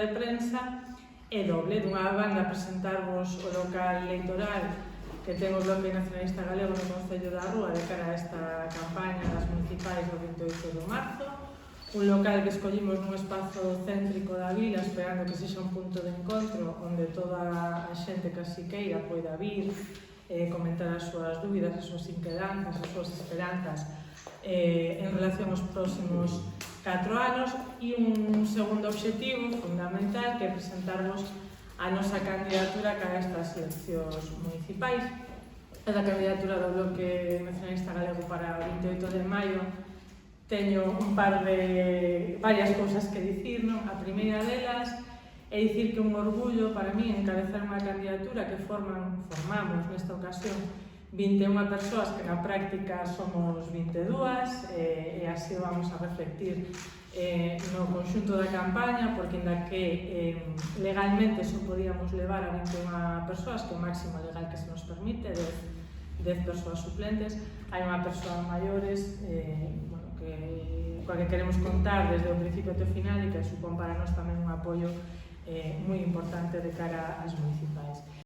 de prensa é doble. Dunha banda presentarvos o local electoral que ten o Bloque Nacionalista Galego no Concello da Rúa de cara a esta campaña das municipais do 28 de marzo, un local que escollimos nun espazo céntrico da vila esperando que sexa un punto de encontro onde toda a xente que así queira poida vir, comentar as súas dúbidas, as súas inquedanzas, as súas esperanzas en relación aos próximos 4 anos, e un segundo obxectivo fundamental que é presentarvos a nosa candidatura cara a estas eleccións municipais. A candidatura do Bloque Nacionalista Galego para o 28 de maio teño varias cousas que dicir, non? A primeira delas é dicir que un orgullo para mí encabezar unha candidatura que formamos nesta ocasión 21 persoas que na práctica somos 22 e así vamos a reflectir no conxunto da campaña, porque inda que legalmente só podíamos levar a 21 persoas, que é o máximo legal que se nos permite, 10 persoas suplentes, hai unha persoa maiores coa que queremos contar desde o principio até o final e que supón para nós tamén un apoio moi importante de cara ás municipais.